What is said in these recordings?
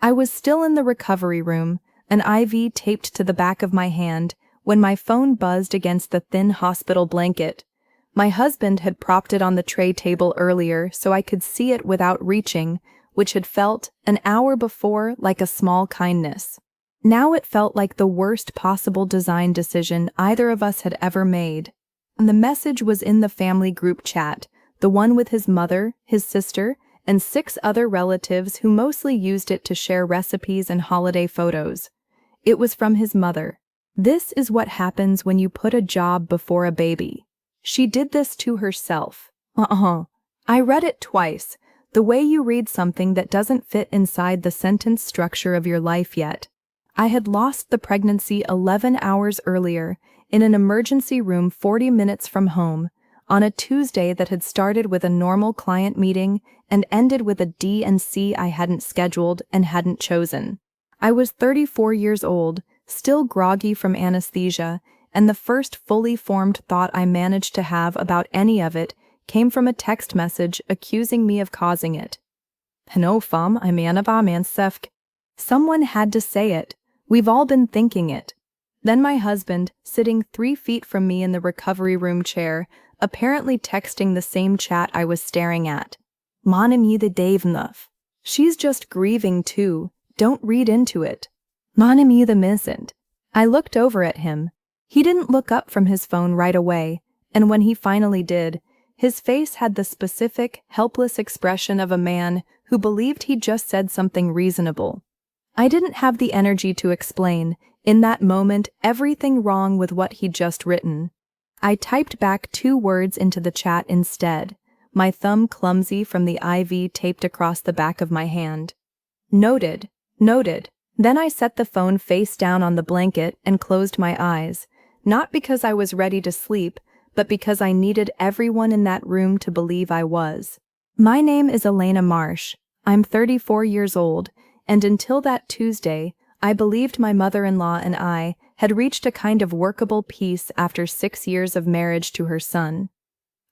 I was still in the recovery room, an IV taped to the back of my hand, when my phone buzzed against the thin hospital blanket. My husband had propped it on the tray table earlier so I could see it without reaching, which had felt, an hour before, like a small kindness. Now it felt like the worst possible design decision either of us had ever made. And the message was in the family group chat, the one with his mother, his sister, and 6 other relatives who mostly used it to share recipes and holiday photos. It was from his mother. "This is what happens when you put a job before a baby. She did this to herself." I read it twice, the way you read something that doesn't fit inside the sentence structure of your life yet. I had lost the pregnancy 11 hours earlier, in an emergency room 40 minutes from home, on a Tuesday that had started with a normal client meeting and ended with a D&C I hadn't scheduled and hadn't chosen. I was 34 years old, still groggy from anesthesia, and the first fully formed thought I managed to have about any of it came from a text message accusing me of causing it. "No, fam, I mean about mansefk." Someone had to say it. We've all been thinking it. Then my husband, sitting 3 feet from me in the recovery room chair, apparently texting the same chat I was staring at. "Manim yi the Davnuf. She's just grieving too. Don't read into it. Manim yi the missant." I looked over at him. He didn't look up from his phone right away, and when he finally did, his face had the specific, helpless expression of a man who believed he'd just said something reasonable. I didn't have the energy to explain, in that moment, everything wrong with what he'd just written. I typed back 2 words into the chat instead, my thumb clumsy from the IV taped across the back of my hand. Noted. Noted. Then I set the phone face down on the blanket and closed my eyes, not because I was ready to sleep, but because I needed everyone in that room to believe I was. My name is Elena Marsh. I'm 34 years old, and until that Tuesday, I believed my mother-in-law and I had reached a kind of workable peace after 6 years of marriage to her son.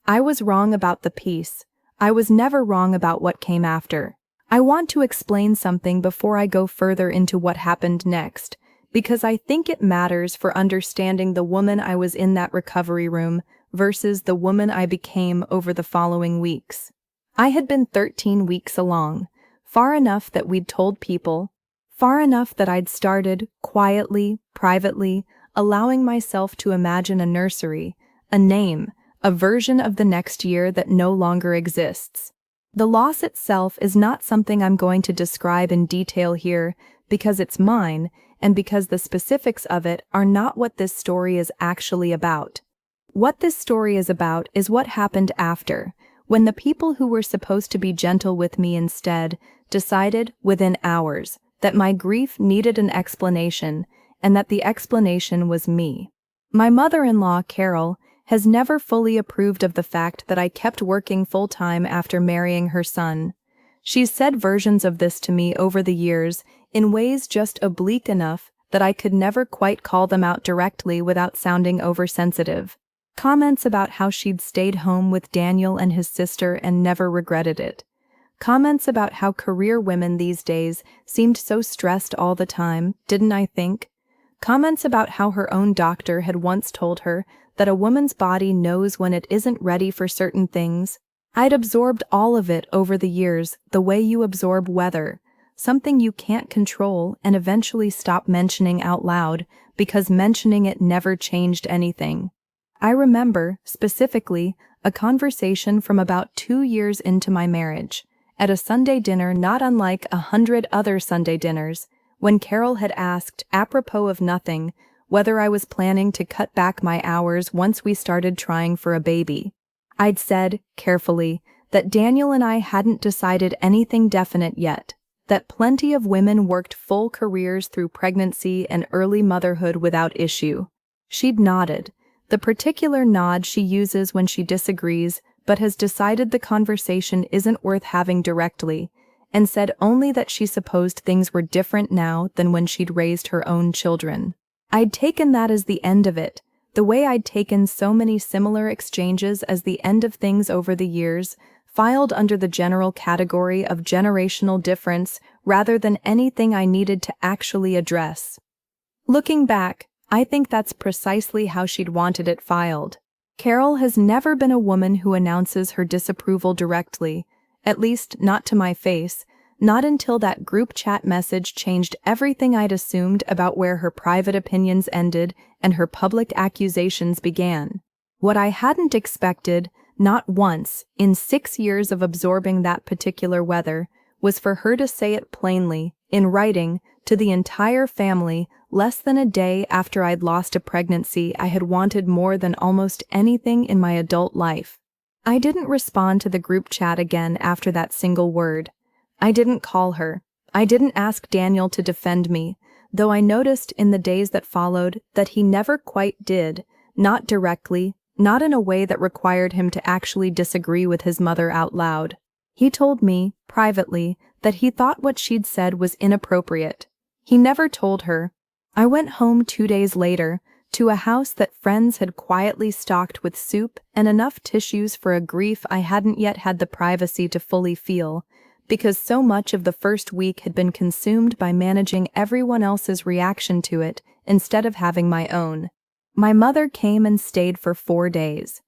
I was wrong about the peace. I was never wrong about what came after. I want to explain something before I go further into what happened next, because I think it matters for understanding the woman I was in that recovery room versus the woman I became over the following weeks. I had been 13 weeks along, far enough that we'd told people, far enough that I'd started, quietly, privately, allowing myself to imagine a nursery, a name, a version of the next year that no longer exists. The loss itself is not something I'm going to describe in detail here because it's mine and because the specifics of it are not what this story is actually about. What this story is about is what happened after, when the people who were supposed to be gentle with me instead decided, within hours, that my grief needed an explanation and that the explanation was me. My mother-in-law, Carol, has never fully approved of the fact that I kept working full-time after marrying her son. She's said versions of this to me over the years in ways just oblique enough that I could never quite call them out directly without sounding oversensitive. Comments about how she'd stayed home with Daniel and his sister and never regretted it. Comments about how career women these days seemed so stressed all the time, didn't I think? Comments about how her own doctor had once told her that a woman's body knows when it isn't ready for certain things. I'd absorbed all of it over the years, the way you absorb weather, something you can't control and eventually stop mentioning out loud because mentioning it never changed anything. I remember, specifically, a conversation from about 2 years into my marriage, at a Sunday dinner not unlike 100 other Sunday dinners, when Carol had asked, apropos of nothing, whether I was planning to cut back my hours once we started trying for a baby. I'd said, carefully, that Daniel and I hadn't decided anything definite yet, that plenty of women worked full careers through pregnancy and early motherhood without issue. She'd nodded, the particular nod she uses when she disagrees but has decided the conversation isn't worth having directly, and said only that she supposed things were different now than when she'd raised her own children. I'd taken that as the end of it, the way I'd taken so many similar exchanges as the end of things over the years, filed under the general category of generational difference rather than anything I needed to actually address. Looking back, I think that's precisely how she'd wanted it filed. Carol has never been a woman who announces her disapproval directly, at least not to my face, not until that group chat message changed everything I'd assumed about where her private opinions ended and her public accusations began. What I hadn't expected, not once, in 6 years of absorbing that particular weather, was for her to say it plainly, in writing, to the entire family, less than a day after I'd lost a pregnancy I had wanted more than almost anything in my adult life. I didn't respond to the group chat again after that single word. I didn't call her. I didn't ask Daniel to defend me, though I noticed in the days that followed that he never quite did, not directly, not in a way that required him to actually disagree with his mother out loud. He told me, privately, that he thought what she'd said was inappropriate. He never told her. I went home 2 days later, to a house that friends had quietly stocked with soup and enough tissues for a grief I hadn't yet had the privacy to fully feel, because so much of the first week had been consumed by managing everyone else's reaction to it instead of having my own. My mother came and stayed for 4 days.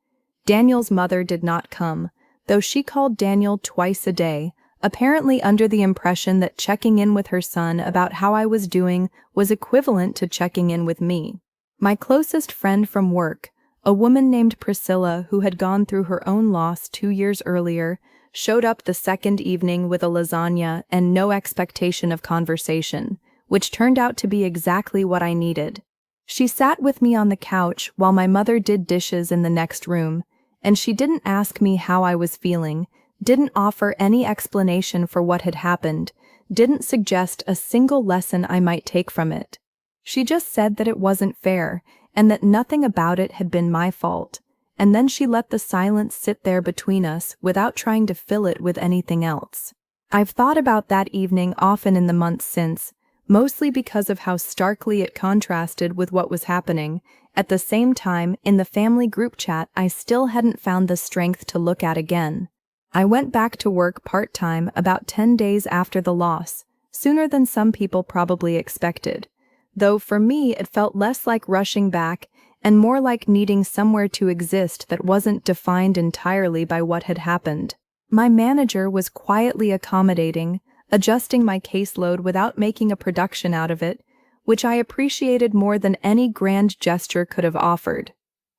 Daniel's mother did not come, though she called Daniel twice a day, apparently under the impression that checking in with her son about how I was doing was equivalent to checking in with me. My closest friend from work, a woman named Priscilla who had gone through her own loss 2 years earlier, showed up the second evening with a lasagna and no expectation of conversation, which turned out to be exactly what I needed. She sat with me on the couch while my mother did dishes in the next room, and she didn't ask me how I was feeling, didn't offer any explanation for what had happened, didn't suggest a single lesson I might take from it. She just said that it wasn't fair, and that nothing about it had been my fault, and then she let the silence sit there between us without trying to fill it with anything else. I've thought about that evening often in the months since, mostly because of how starkly it contrasted with what was happening. At the same time, in the family group chat, I still hadn't found the strength to look at again. I went back to work part-time about 10 days after the loss, sooner than some people probably expected, though for me it felt less like rushing back and more like needing somewhere to exist that wasn't defined entirely by what had happened. My manager was quietly accommodating, adjusting my caseload without making a production out of it, which I appreciated more than any grand gesture could have offered.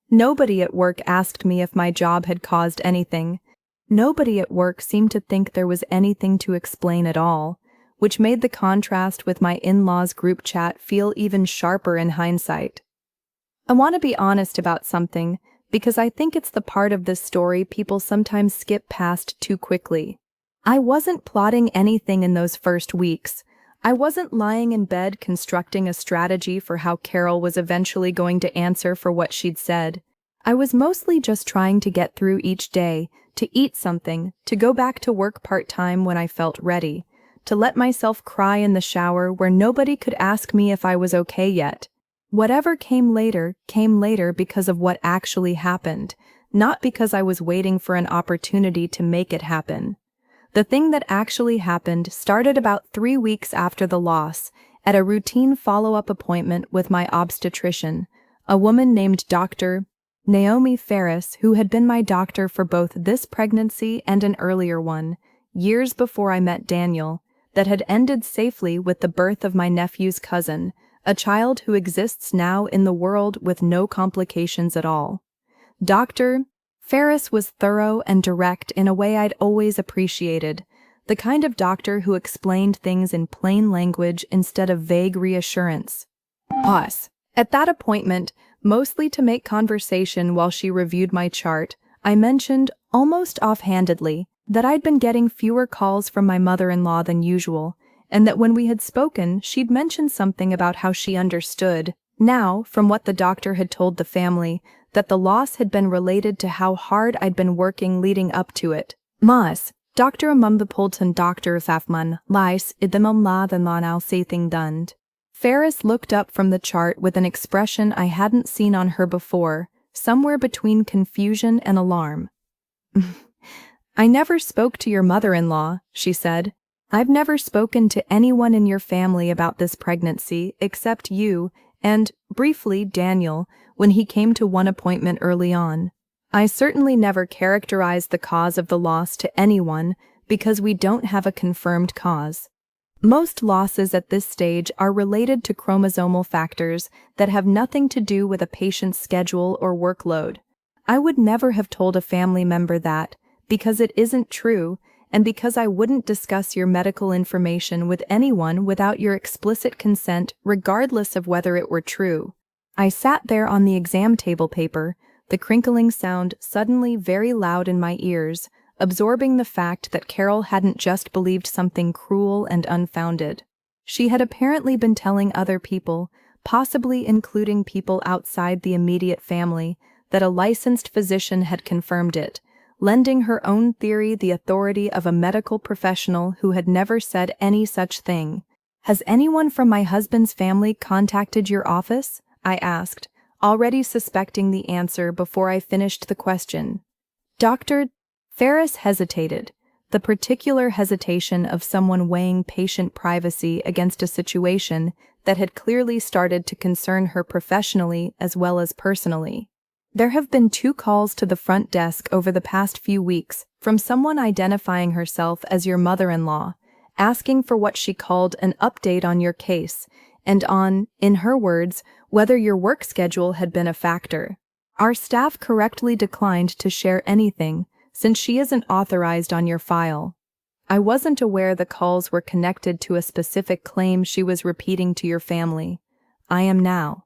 Nobody at work asked me if my job had caused anything. Nobody at work seemed to think there was anything to explain at all, which made the contrast with my in-laws group chat feel even sharper in hindsight. I want to be honest about something, because I think it's the part of this story people sometimes skip past too quickly. I wasn't plotting anything in those first weeks. I wasn't lying in bed constructing a strategy for how Carol was eventually going to answer for what she'd said. I was mostly just trying to get through each day, to eat something, to go back to work part-time when I felt ready, to let myself cry in the shower where nobody could ask me if I was okay yet. Whatever came later because of what actually happened, not because I was waiting for an opportunity to make it happen. The thing that actually happened started about 3 weeks after the loss, at a routine follow-up appointment with my obstetrician, a woman named Dr. Naomi Ferris, who had been my doctor for both this pregnancy and an earlier one, years before I met Daniel, that had ended safely with the birth of my nephew's cousin, a child who exists now in the world with no complications at all. Dr. Ferris was thorough and direct in a way I'd always appreciated, the kind of doctor who explained things in plain language instead of vague reassurance. Pause. At that appointment, mostly to make conversation while she reviewed my chart, I mentioned, almost offhandedly, that I'd been getting fewer calls from my mother-in-law than usual, and that when we had spoken, she'd mentioned something about how she understood, now, from what the doctor had told the family, that the loss had been related to how hard I'd been working leading up to it. Mas, Dr. Amambapolton Dr. Thafman, Lais, idamamla than lanal sathing dund. Ferris looked up from the chart with an expression I hadn't seen on her before, somewhere between confusion and alarm. "I never spoke to your mother-in-law," she said. "I've never spoken to anyone in your family about this pregnancy except you and, briefly, Daniel, when he came to one appointment early on. I certainly never characterized the cause of the loss to anyone because we don't have a confirmed cause. Most losses at this stage are related to chromosomal factors that have nothing to do with a patient's schedule or workload. I would never have told a family member that, because it isn't true, and because I wouldn't discuss your medical information with anyone without your explicit consent, regardless of whether it were true." I sat there on the exam table paper, the crinkling sound suddenly very loud in my ears, absorbing the fact that Carol hadn't just believed something cruel and unfounded. She had apparently been telling other people, possibly including people outside the immediate family, that a licensed physician had confirmed it, lending her own theory the authority of a medical professional who had never said any such thing. "Has anyone from my husband's family contacted your office?" I asked, already suspecting the answer before I finished the question. Dr. Ferris hesitated, the particular hesitation of someone weighing patient privacy against a situation that had clearly started to concern her professionally as well as personally. "There have been 2 calls to the front desk over the past few weeks from someone identifying herself as your mother-in-law, asking for what she called an update on your case, and on, in her words, whether your work schedule had been a factor. Our staff correctly declined to share anything, since she isn't authorized on your file. I wasn't aware the calls were connected to a specific claim she was repeating to your family. I am now."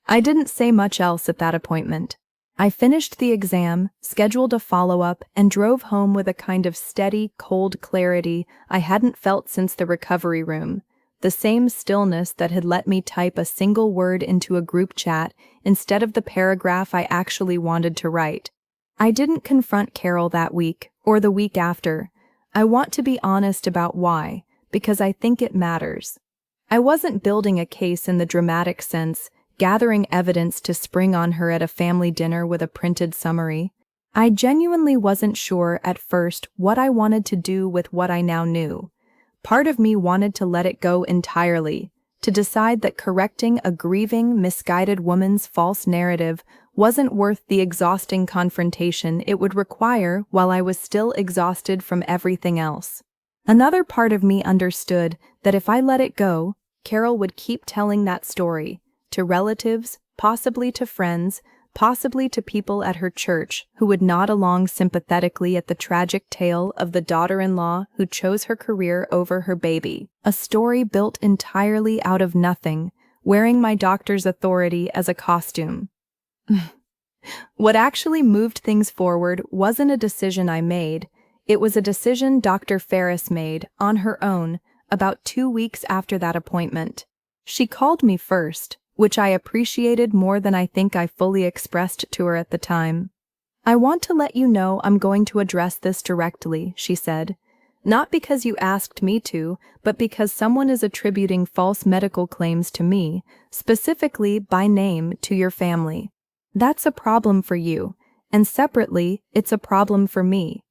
I didn't say much else at that appointment. I finished the exam, scheduled a follow-up, and drove home with a kind of steady, cold clarity I hadn't felt since the recovery room, the same stillness that had let me type a single word into a group chat instead of the paragraph I actually wanted to write. I didn't confront Carol that week, or the week after. I want to be honest about why, because I think it matters. I wasn't building a case in the dramatic sense, gathering evidence to spring on her at a family dinner with a printed summary. I genuinely wasn't sure at first what I wanted to do with what I now knew. Part of me wanted to let it go entirely, to decide that correcting a grieving, misguided woman's false narrative wasn't worth the exhausting confrontation it would require while I was still exhausted from everything else. Another part of me understood that if I let it go, Carol would keep telling that story, to relatives, possibly to friends, possibly to people at her church who would nod along sympathetically at the tragic tale of the daughter-in-law who chose her career over her baby, a story built entirely out of nothing, wearing my doctor's authority as a costume. What actually moved things forward wasn't a decision I made, it was a decision Dr. Ferris made, on her own, about 2 weeks after that appointment. She called me first, which I appreciated more than I think I fully expressed to her at the time. "I want to let you know I'm going to address this directly," she said. "Not because you asked me to, but because someone is attributing false medical claims to me, specifically by name to your family. That's a problem for you, and separately, it's a problem for me.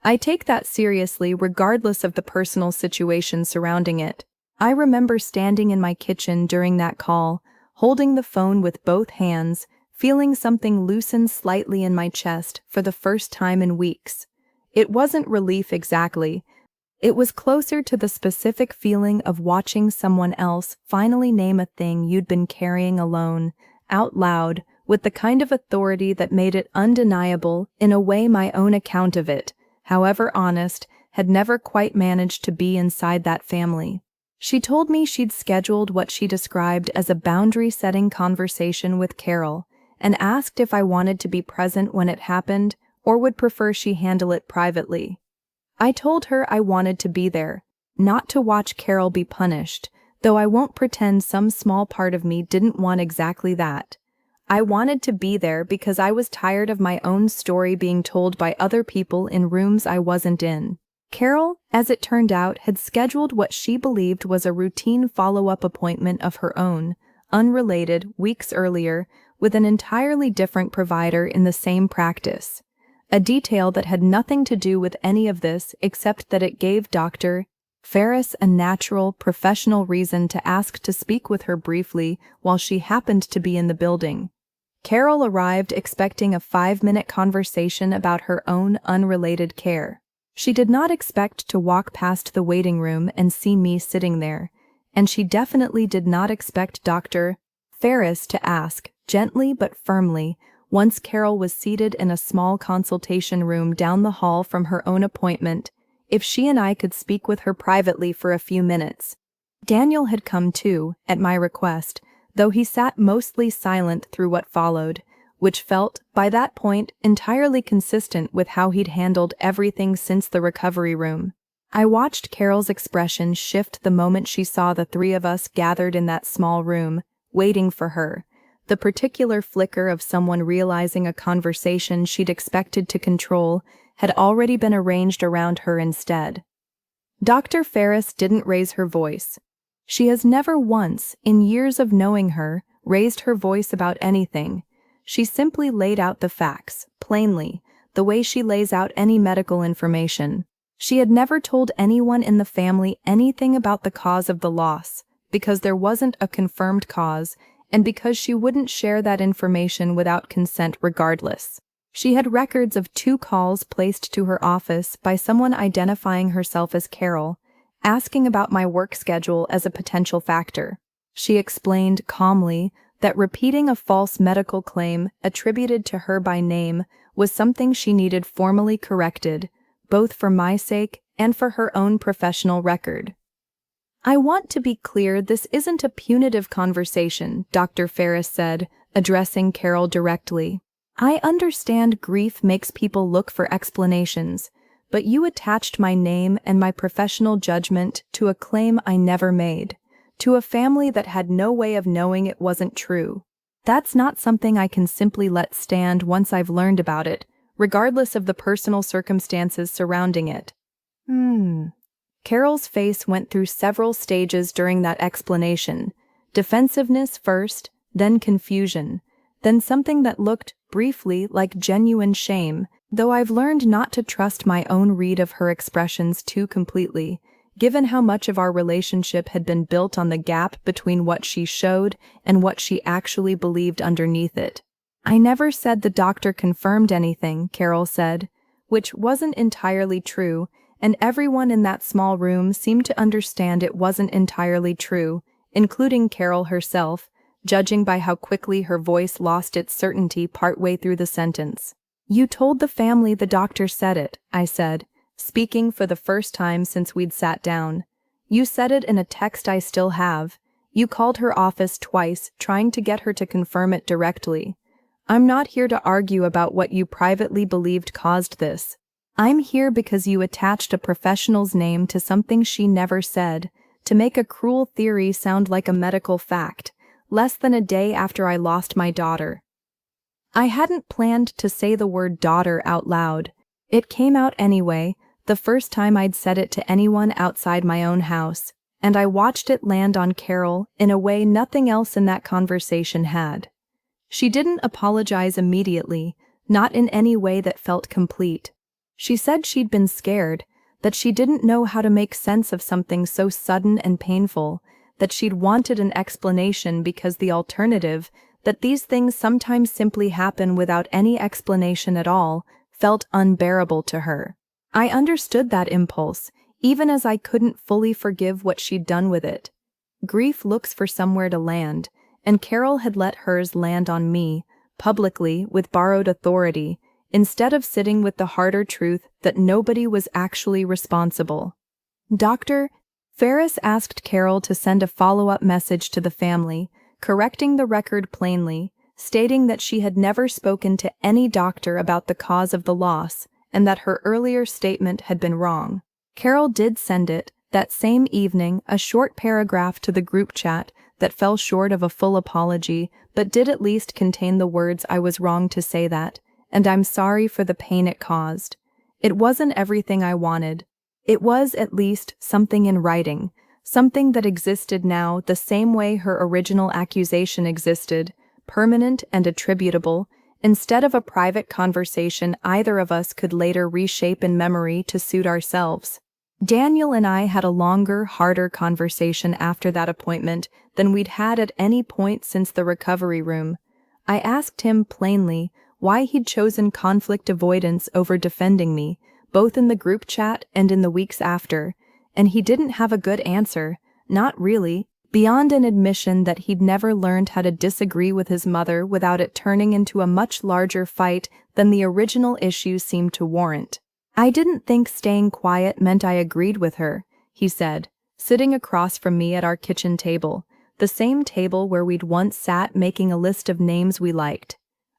I take that seriously regardless of the personal situation surrounding it. I remember standing in my kitchen during that call, holding the phone with both hands, feeling something loosen slightly in my chest for the first time in weeks. It wasn't relief exactly. It was closer to the specific feeling of watching someone else finally name a thing you'd been carrying alone, out loud, with the kind of authority that made it undeniable in a way my own account of it, however honest, had never quite managed to be inside that family. She told me she'd scheduled what she described as a boundary-setting conversation with Carol, and asked if I wanted to be present when it happened, or would prefer she handle it privately. I told her I wanted to be there, not to watch Carol be punished, though I won't pretend some small part of me didn't want exactly that. I wanted to be there because I was tired of my own story being told by other people in rooms I wasn't in. Carol, as it turned out, had scheduled what she believed was a routine follow-up appointment of her own, unrelated, weeks earlier, with an entirely different provider in the same practice. a detail that had nothing to do with any of this except that it gave Dr. Ferris a natural, professional reason to ask to speak with her briefly while she happened to be in the building. Carol arrived expecting a 5-minute conversation about her own unrelated care. She did not expect to walk past the waiting room and see me sitting there, and she definitely did not expect Dr. Ferris to ask, gently but firmly, once Carol was seated in a small consultation room down the hall from her own appointment, if she and I could speak with her privately for a few minutes. Daniel had come too, at my request, though he sat mostly silent through what followed, which felt, by that point, entirely consistent with how he'd handled everything since the recovery room. I watched Carol's expression shift the moment she saw the three of us gathered in that small room, waiting for her, the particular flicker of someone realizing a conversation she'd expected to control had already been arranged around her instead. Dr. Ferris didn't raise her voice. She has never once, in years of knowing her, raised her voice about anything. She simply laid out the facts, plainly, the way she lays out any medical information. She had never told anyone in the family anything about the cause of the loss, because there wasn't a confirmed cause, and because she wouldn't share that information without consent regardless. She had records of 2 calls placed to her office by someone identifying herself as Carol, asking about my work schedule as a potential factor. She explained calmly that repeating a false medical claim attributed to her by name was something she needed formally corrected, both for my sake and for her own professional record. "I want to be clear, this isn't a punitive conversation," Dr. Ferris said, addressing Carol directly. "I understand grief makes people look for explanations, but you attached my name and my professional judgment to a claim I never made, to a family that had no way of knowing it wasn't true. That's not something I can simply let stand once I've learned about it, regardless of the personal circumstances surrounding it." Carol's face went through several stages during that explanation. Defensiveness first, then confusion, then something that looked, briefly, like genuine shame, though I've learned not to trust my own read of her expressions too completely, given how much of our relationship had been built on the gap between what she showed and what she actually believed underneath it. "I never said the doctor confirmed anything," Carol said, which wasn't entirely true, and everyone in that small room seemed to understand it wasn't entirely true, including Carol herself, judging by how quickly her voice lost its certainty partway through the sentence. "You told the family the doctor said it," I said, speaking for the first time since we'd sat down. "You said it in a text I still have. You called her office twice, trying to get her to confirm it directly. I'm not here to argue about what you privately believed caused this. I'm here because you attached a professional's name to something she never said, to make a cruel theory sound like a medical fact, less than a day after I lost my daughter." I hadn't planned to say the word daughter out loud. It came out anyway, the first time I'd said it to anyone outside my own house, and I watched it land on Carol in a way nothing else in that conversation had. She didn't apologize immediately, not in any way that felt complete. She said she'd been scared, that she didn't know how to make sense of something so sudden and painful, that she'd wanted an explanation because the alternative, that these things sometimes simply happen without any explanation at all, felt unbearable to her. I understood that impulse, even as I couldn't fully forgive what she'd done with it. Grief looks for somewhere to land, and Carol had let hers land on me, publicly, with borrowed authority, instead of sitting with the harder truth that nobody was actually responsible. Dr. Ferris asked Carol to send a follow-up message to the family, correcting the record plainly, stating that she had never spoken to any doctor about the cause of the loss, and that her earlier statement had been wrong. Carol did send it, that same evening, a short paragraph to the group chat that fell short of a full apology, but did at least contain the words "I was wrong to say that, and I'm sorry for the pain it caused." It wasn't everything I wanted. It was, at least, something in writing, something that existed now the same way her original accusation existed, permanent and attributable, instead of a private conversation either of us could later reshape in memory to suit ourselves. Daniel and I had a longer, harder conversation after that appointment than we'd had at any point since the recovery room. I asked him plainly why he'd chosen conflict avoidance over defending me, both in the group chat and in the weeks after, and he didn't have a good answer, not really, beyond an admission that he'd never learned how to disagree with his mother without it turning into a much larger fight than the original issue seemed to warrant. I didn't think staying quiet meant I agreed with her, he said, sitting across from me at our kitchen table, the same table where we'd once sat making a list of names we liked.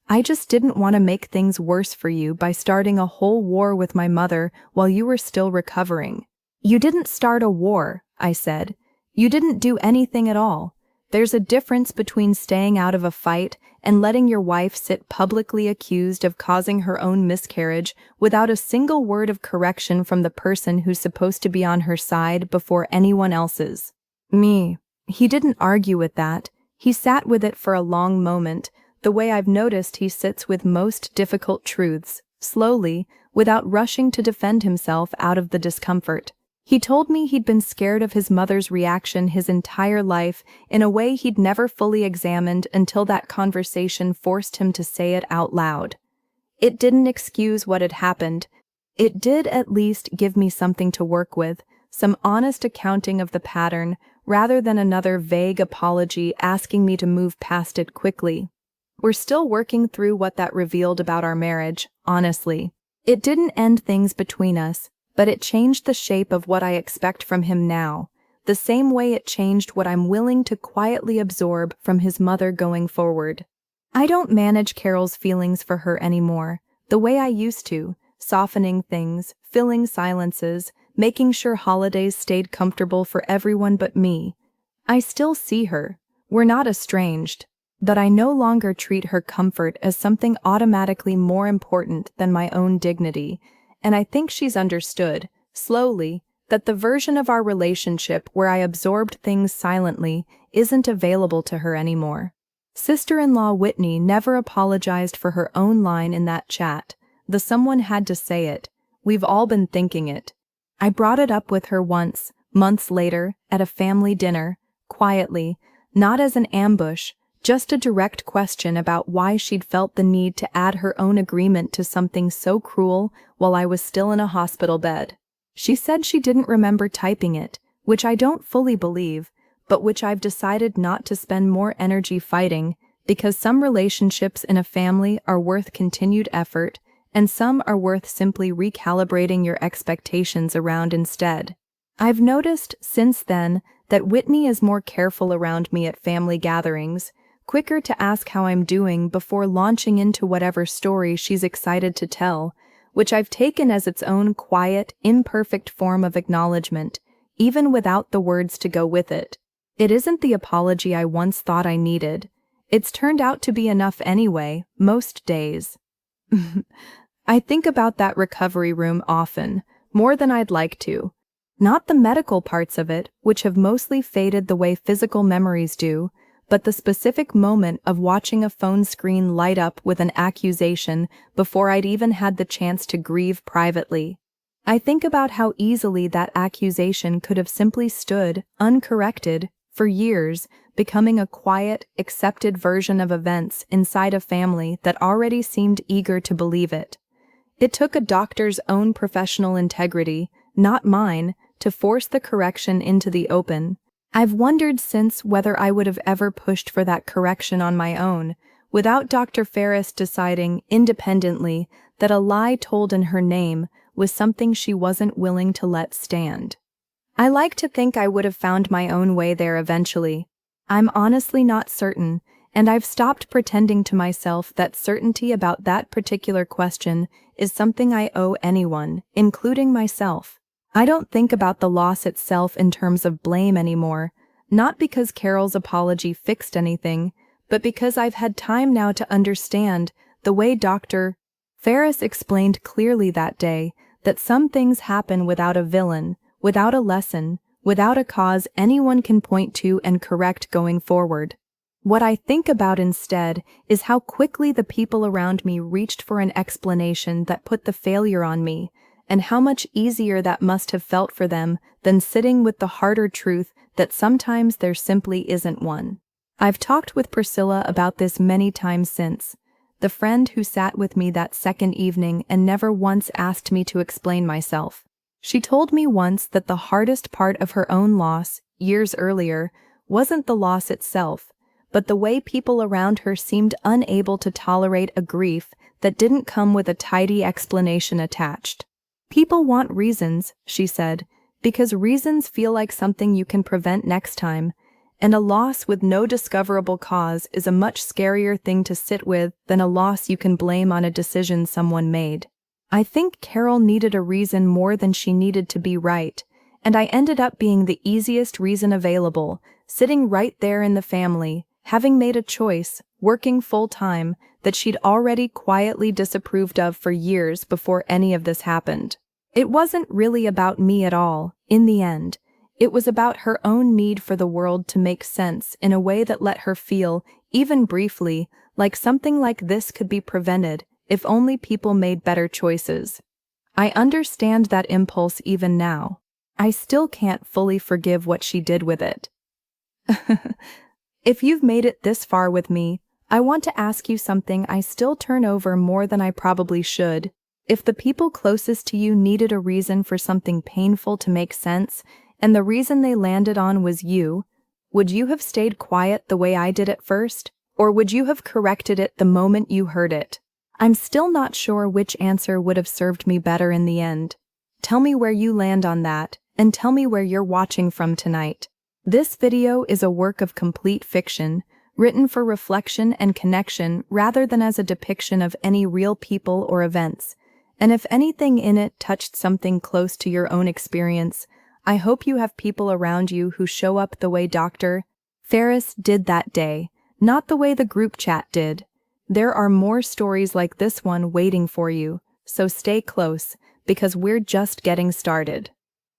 I just didn't want to make things worse for you by starting a whole war with my mother while you were still recovering. You didn't start a war, I said. You didn't do anything at all. There's a difference between staying out of a fight and letting your wife sit publicly accused of causing her own miscarriage without a single word of correction from the person who's supposed to be on her side before anyone else's. Me. He didn't argue with that. He sat with it for a long moment, the way I've noticed he sits with most difficult truths, slowly, without rushing to defend himself out of the discomfort. He told me he'd been scared of his mother's reaction his entire life in a way he'd never fully examined until that conversation forced him to say it out loud. It didn't excuse what had happened. It did at least give me something to work with, some honest accounting of the pattern, rather than another vague apology asking me to move past it quickly. We're still working through what that revealed about our marriage, honestly. It didn't end things between us, but it changed the shape of what I expect from him now, the same way it changed what I'm willing to quietly absorb from his mother going forward. I don't manage Carol's feelings for her anymore, the way I used to, softening things, filling silences, making sure holidays stayed comfortable for everyone but me. I still see her. We're not estranged. But I no longer treat her comfort as something automatically more important than my own dignity, and I think she's understood, slowly, that the version of our relationship where I absorbed things silently isn't available to her anymore. Sister-in-law Whitney never apologized for her own line in that chat. The someone had to say it. We've all been thinking it. I brought it up with her once, months later, at a family dinner, quietly, not as an ambush, just a direct question about why she'd felt the need to add her own agreement to something so cruel while I was still in a hospital bed. She said she didn't remember typing it, which I don't fully believe, but which I've decided not to spend more energy fighting, because some relationships in a family are worth continued effort, and some are worth simply recalibrating your expectations around instead. I've noticed since then that Whitney is more careful around me at family gatherings, quicker to ask how I'm doing before launching into whatever story she's excited to tell, which I've taken as its own quiet, imperfect form of acknowledgement, even without the words to go with it. It isn't the apology I once thought I needed. It's turned out to be enough anyway, most days. I think about that recovery room often, more than I'd like to. Not the medical parts of it, which have mostly faded the way physical memories do, but the specific moment of watching a phone screen light up with an accusation before I'd even had the chance to grieve privately. I think about how easily that accusation could have simply stood, uncorrected, for years, becoming a quiet, accepted version of events inside a family that already seemed eager to believe it. It took a doctor's own professional integrity, not mine, to force the correction into the open. I've wondered since whether I would have ever pushed for that correction on my own, without Dr. Ferris deciding independently that a lie told in her name was something she wasn't willing to let stand. I like to think I would have found my own way there eventually. I'm honestly not certain, and I've stopped pretending to myself that certainty about that particular question is something I owe anyone, including myself. I don't think about the loss itself in terms of blame anymore, not because Carol's apology fixed anything, but because I've had time now to understand the way Dr. Ferris explained clearly that day that some things happen without a villain, without a lesson, without a cause anyone can point to and correct going forward. What I think about instead is how quickly the people around me reached for an explanation that put the failure on me, and how much easier that must have felt for them than sitting with the harder truth that sometimes there simply isn't one. I've talked with Priscilla about this many times since, the friend who sat with me that second evening and never once asked me to explain myself. She told me once that the hardest part of her own loss, years earlier, wasn't the loss itself, but the way people around her seemed unable to tolerate a grief that didn't come with a tidy explanation attached. People want reasons, she said, because reasons feel like something you can prevent next time, and a loss with no discoverable cause is a much scarier thing to sit with than a loss you can blame on a decision someone made. I think Carol needed a reason more than she needed to be right, and I ended up being the easiest reason available, sitting right there in the family, having made a choice, working full-time, that she'd already quietly disapproved of for years before any of this happened. It wasn't really about me at all, in the end. It was about her own need for the world to make sense in a way that let her feel, even briefly, like something like this could be prevented if only people made better choices. I understand that impulse even now. I still can't fully forgive what she did with it. If you've made it this far with me, I want to ask you something I still turn over more than I probably should. If the people closest to you needed a reason for something painful to make sense, and the reason they landed on was you, would you have stayed quiet the way I did at first, or would you have corrected it the moment you heard it? I'm still not sure which answer would have served me better in the end. Tell me where you land on that, and tell me where you're watching from tonight. This video is a work of complete fiction, written for reflection and connection rather than as a depiction of any real people or events. And if anything in it touched something close to your own experience, I hope you have people around you who show up the way Dr. Ferris did that day, not the way the group chat did. There are more stories like this one waiting for you, so stay close, because we're just getting started.